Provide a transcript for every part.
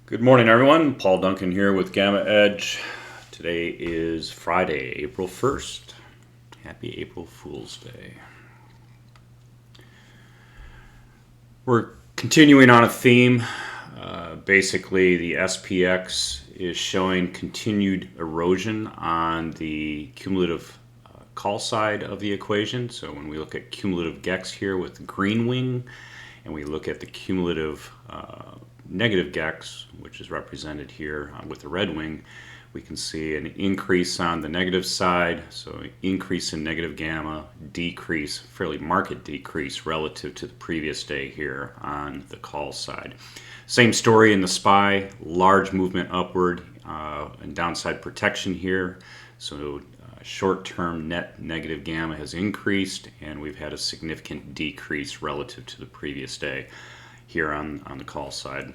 Good morning, everyone. Paul Duncan here with GammaEdge. Today is Friday, April 1st. Happy April Fool's Day. We're continuing on a theme. Basically, the SPX is showing continued erosion on the cumulative call side of the equation. So when we look at cumulative GEX here with the green wing, and we look at the cumulative negative GEX, which is represented here with the red wing, we can see an increase on the negative side, so increase in negative gamma, decrease, fairly marked decrease relative to the previous day here on the call side. Same story in the SPY, large movement upward and downside protection here. So short-term net negative gamma has increased, and we've had a significant decrease relative to the previous day here on the call side.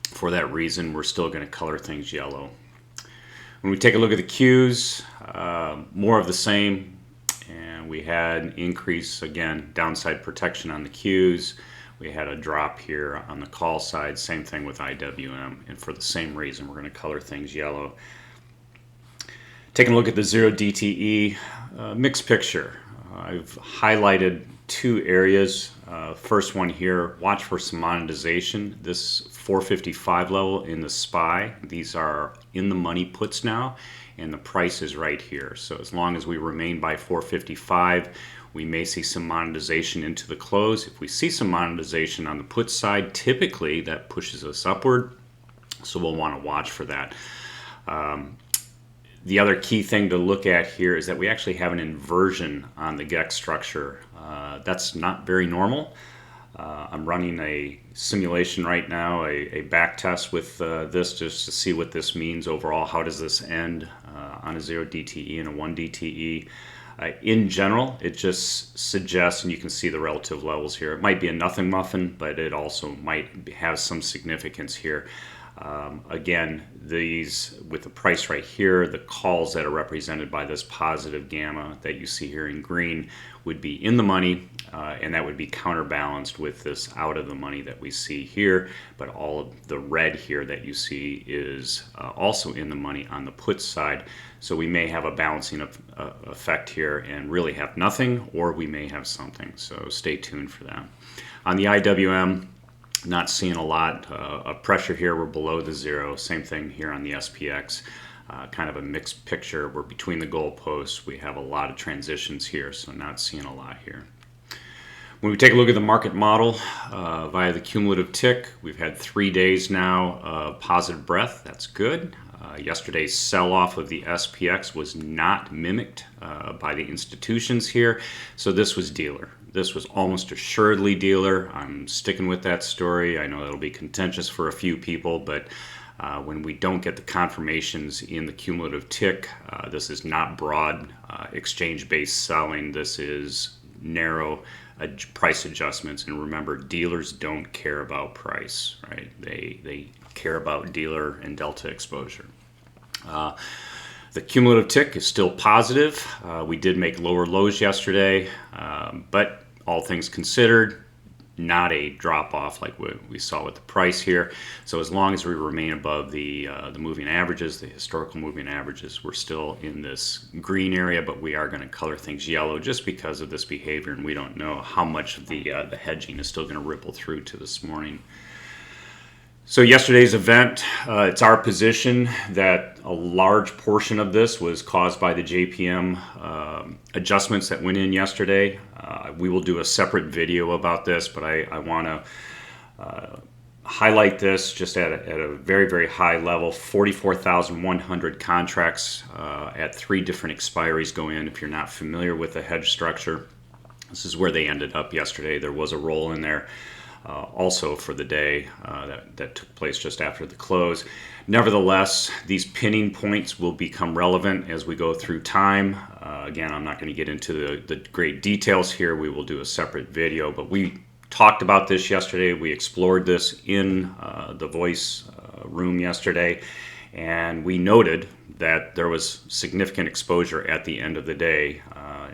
For that reason, we're still going to color things yellow. When we take a look at the Qs, more of the same, and we had an increase, again, downside protection on the Qs. We had a drop here on the call side, same thing with IWM, and for the same reason, we're going to color things yellow. Taking a look at the 0 DTE, mixed picture. I've highlighted two areas. First one here, watch for some monetization. This 455 level in the SPY, these are in the money puts now, and the price is right here. So as long as we remain by 455, we may see some monetization into the close. If we see some monetization on the put side, typically that pushes us upward, so we'll want to watch for that. The other key thing to look at here is that we actually have an inversion on the GEX structure. That's not very normal. I'm running a simulation right now, a back test with this just to see what this means overall. How does this end on a 0 DTE and a 1 DTE? In general, it just suggests, and you can see the relative levels here, it might be a nothing muffin, but it also might have some significance here. Again, these with the price right here, the calls that are represented by this positive gamma that you see here in green would be in the money, and that would be counterbalanced with this out of the money that we see here. But all of the red here that you see is also in the money on the put side. So we may have a balancing effect here and really have nothing, or we may have something. So stay tuned for that. On the IWM, not seeing a lot of pressure here. We're below the 0. Same thing here on the SPX. Kind of a mixed picture. We're between the goalposts. We have a lot of transitions here, so not seeing a lot here. When we take a look at the market model via the cumulative tick, we've had 3 days now of positive breadth. That's good. Yesterday's sell-off of the SPX was not mimicked by the institutions here, so this was dealer. This was almost assuredly dealer. I'm sticking with that story. I know it'll be contentious for a few people, but when we don't get the confirmations in the cumulative tick, this is not broad exchange-based selling. This is narrow price adjustments. And remember, dealers don't care about price, right? They care about dealer and delta exposure. The cumulative tick is still positive. We did make lower lows yesterday, but all things considered, not a drop-off like what we saw with the price here. So as long as we remain above the moving averages, the historical moving averages, we're still in this green area, but we are going to color things yellow just because of this behavior, and we don't know how much of the hedging is still going to ripple through to this morning. So yesterday's event, it's our position that a large portion of this was caused by the JPM adjustments that went in yesterday. We will do a separate video about this, but I want to highlight this just at a very, very high level. 44,100 contracts at 3 different expiries go in. If you're not familiar with the hedge structure, this is where they ended up yesterday. There was a roll in there. Also for the day that took place just after the close. Nevertheless, these pinning points will become relevant as we go through time. Again, I'm not going to get into the great details here. We will do a separate video, but we talked about this yesterday. We explored this in the voice room yesterday, and we noted that there was significant exposure at the end of the day.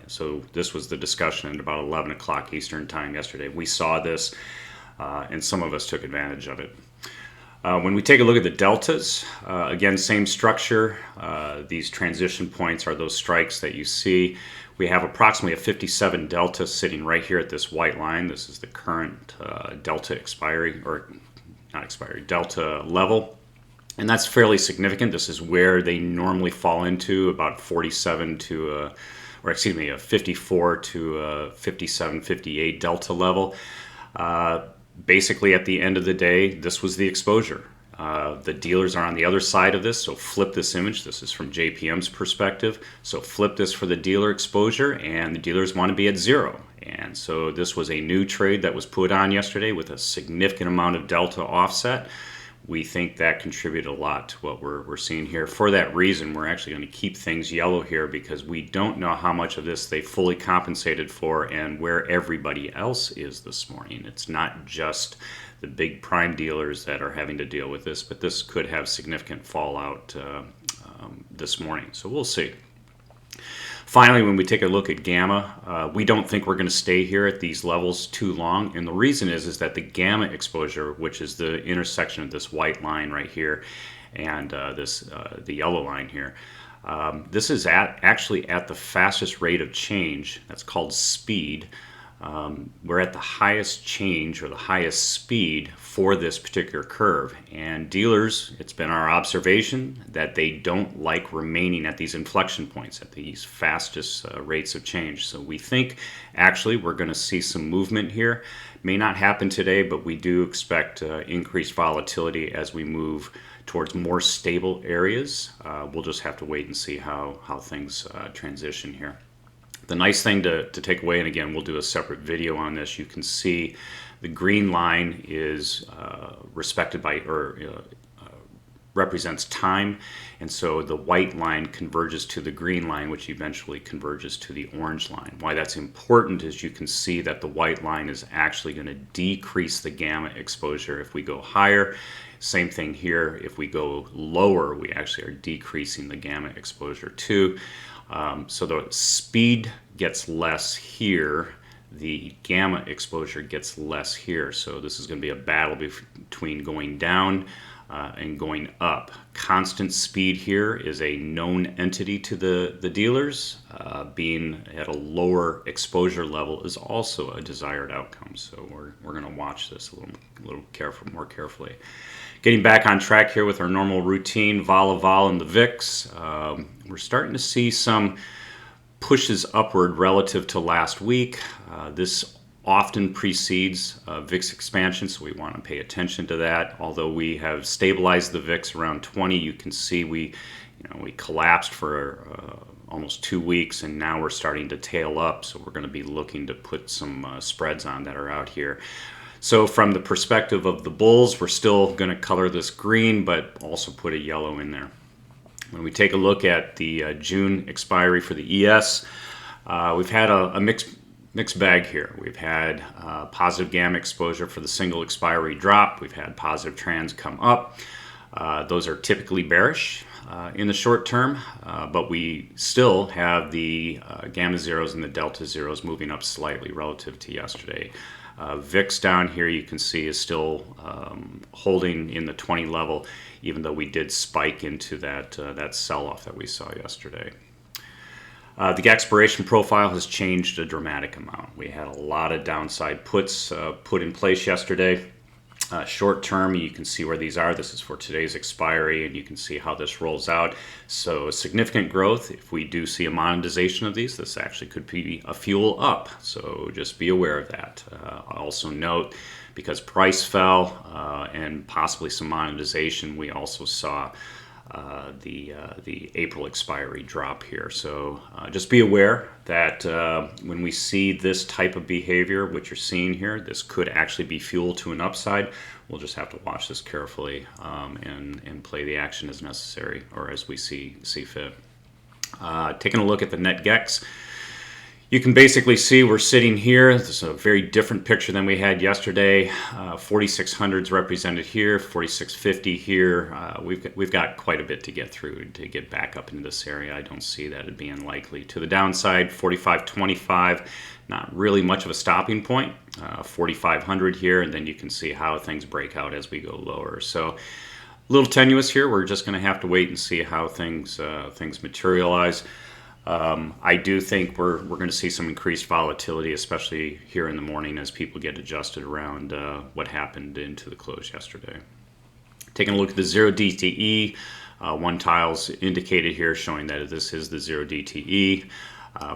So this was the discussion at about 11 o'clock Eastern time yesterday. We saw this, and some of us took advantage of it. When we take a look at the deltas, again, same structure. These transition points are those strikes that you see. We have approximately a 57 delta sitting right here at this white line. This is the current delta expiry, or not expiry, delta level. And that's fairly significant. This is where they normally fall into, about 47 to, or excuse me, a 54 to a 57, 58 delta level. Basically, at the end of the day, this was the exposure. The dealers are on the other side of this, so flip this image. This is from JPM's perspective. So flip this for the dealer exposure, and the dealers want to be at zero. And so this was a new trade that was put on yesterday with a significant amount of delta offset. We think that contributed a lot to what we're seeing here. For that reason, we're actually going to keep things yellow here because we don't know how much of this they fully compensated for and where everybody else is this morning. It's not just the big prime dealers that are having to deal with this, but this could have significant fallout this morning. So we'll see. Finally, when we take a look at gamma, we don't think we're going to stay here at these levels too long. And the reason is that the gamma exposure, which is the intersection of this white line right here and the yellow line here, this is actually at the fastest rate of change. That's called speed. We're at the highest change or the highest speed for this particular curve. And dealers, it's been our observation that they don't like remaining at these inflection points, at these fastest rates of change. So we think actually we're going to see some movement here. May not happen today, but we do expect increased volatility as we move towards more stable areas. We'll just have to wait and see how things transition here. The nice thing to take away, and again, we'll do a separate video on this, you can see the green line is respected by, or represents time, and so the white line converges to the green line, which eventually converges to the orange line. Why that's important is you can see that the white line is actually going to decrease the gamma exposure if we go higher. Same thing here, if we go lower, we actually are decreasing the gamma exposure too. So the speed gets less here, the gamma exposure gets less here. So this is going to be a battle between going down and going up. Constant speed here is a known entity to the dealers. Being at a lower exposure level is also a desired outcome. So we're going to watch this a little more carefully. Getting back on track here with our normal routine, vol and the VIX. We're starting to see some pushes upward relative to last week. This often precedes VIX expansion, so we want to pay attention to that. Although we have stabilized the VIX around 20, you can see we collapsed for almost 2 weeks, and now we're starting to tail up. So we're going to be looking to put some spreads on that are out here. So from the perspective of the bulls, we're still going to color this green, but also put a yellow in there. When we take a look at the June expiry for the ES, we've had a mixed bag here. We've had positive gamma exposure for the single expiry drop. We've had positive trends come up. Those are typically bearish in the short term, but we still have the gamma zeros and the delta zeros moving up slightly relative to yesterday. VIX down here you can see is still holding in the 20 level, even though we did spike into that sell-off that we saw yesterday. The expiration profile has changed a dramatic amount. We had a lot of downside puts put in place yesterday. Short term, you can see where these are. This is for today's expiry, and you can see how this rolls out. So significant growth. If we do see a monetization of these, this actually could be a fuel up. So just be aware of that. Also note, because price fell and possibly some monetization, we also saw the April expiry drop here. So just be aware that when we see this type of behavior, what you're seeing here, this could actually be fuel to an upside. We'll just have to watch this carefully and play the action as necessary or as we see fit. Taking a look at the net GEX, You can basically see we're sitting here. This is a very different picture than we had yesterday. 4600 is represented here, 4650 here. We've got quite a bit to get through to get back up into this area. I don't see that as being likely. To the downside, 4525, not really much of a stopping point. 4500 here, and then you can see how things break out as we go lower. So a little tenuous here. We're just going to have to wait and see how things materialize. I do think we're going to see some increased volatility, especially here in the morning as people get adjusted around what happened into the close yesterday. Taking a look at the 0 DTE, one tile's indicated here showing that this is the 0 DTE.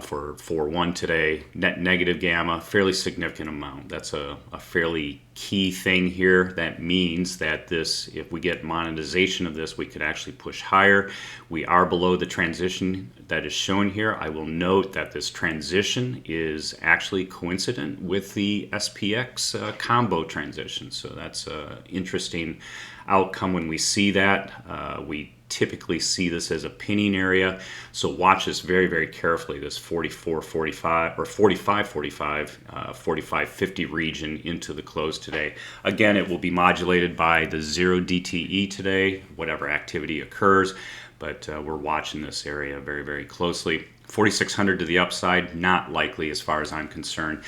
For 4-1 today, net negative gamma, fairly significant amount. That's a fairly key thing here. That means that this, if we get monetization of this, we could actually push higher. We are below the transition that is shown here. I will note that this transition is actually coincident with the SPX combo transition. So that's an interesting outcome when we see that. We typically see this as a pinning area, so watch this very, very carefully, this 44.45 or 45.45, 45.50 region into the close today. Again, it will be modulated by the 0 DTE today, whatever activity occurs, but we're watching this area very, very closely. 4600 to the upside, not likely as far as I'm concerned.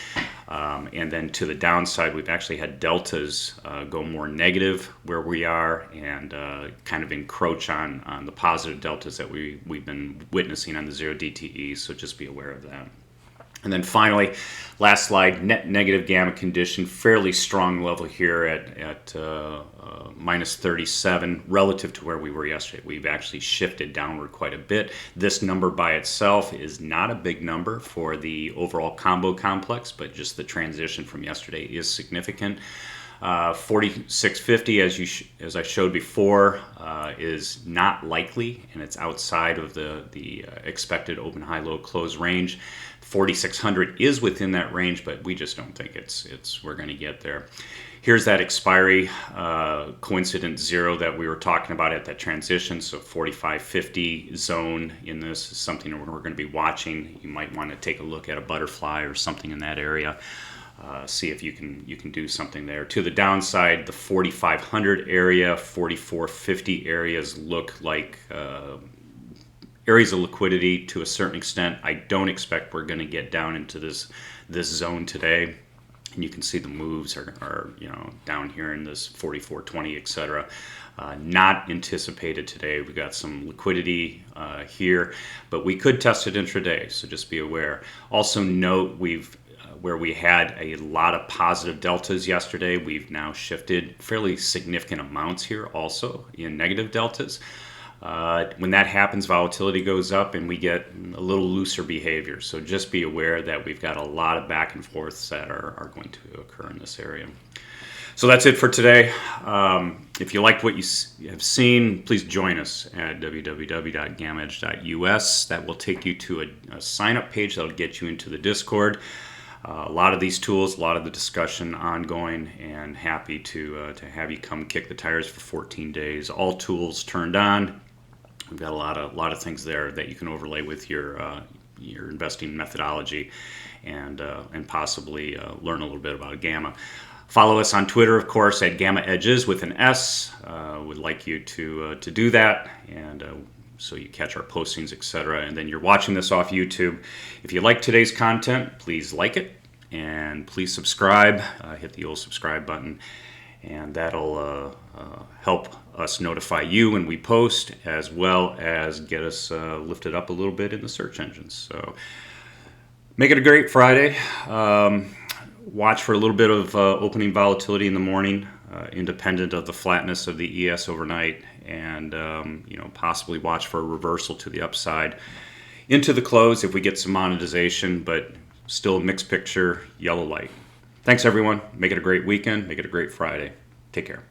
And then to the downside, we've actually had deltas go more negative where we are and kind of encroach on the positive deltas that we've been witnessing on the 0 DTE, so just be aware of that. And then finally, last slide, net negative gamma condition, fairly strong level here at minus 37 relative to where we were yesterday. We've actually shifted downward quite a bit. This number by itself is not a big number for the overall combo complex, but just the transition from yesterday is significant. 4650, as I showed before, is not likely, and it's outside of the expected open, high, low, close range. 4600 is within that range, but we just don't think we're going to get there. Here's that expiry coincident 0 that we were talking about at that transition. So 4550 zone in this is something that we're going to be watching. You might want to take a look at a butterfly or something in that area. See if you can do something there. To the downside, the 4500 area, 4450 areas look like areas of liquidity to a certain extent. I don't expect we're going to get down into this zone today. And you can see the moves are down here in this 4420, etc. Not anticipated today. We've got some liquidity here, but we could test it intraday, so just be aware. Also note where we had a lot of positive deltas yesterday, we've now shifted fairly significant amounts here also in negative deltas. When that happens, volatility goes up and we get a little looser behavior. So just be aware that we've got a lot of back and forths that are going to occur in this area. So that's it for today. If you liked what you have seen, please join us at www.GammaEdge.us. That will take you to a sign-up page that will get you into the Discord. A lot of these tools, a lot of the discussion ongoing, and happy to have you come kick the tires for 14 days. All tools turned on. We've got a lot of things there that you can overlay with your investing methodology, and possibly learn a little bit about Gamma. Follow us on Twitter, of course, at GammaEdges with an S. Would like you to do that, and so you catch our postings, etc. And then you're watching this off YouTube. If you like today's content, please like it, and please subscribe. Hit the old subscribe button, and that'll help us notify you when we post, as well as get us lifted up a little bit in the search engines. So make it a great Friday. Watch for a little bit of opening volatility in the morning, independent of the flatness of the ES overnight, and possibly watch for a reversal to the upside into the close if we get some monetization, but still a mixed picture, yellow light. Thanks, everyone. Make it a great weekend. Make it a great Friday. Take care.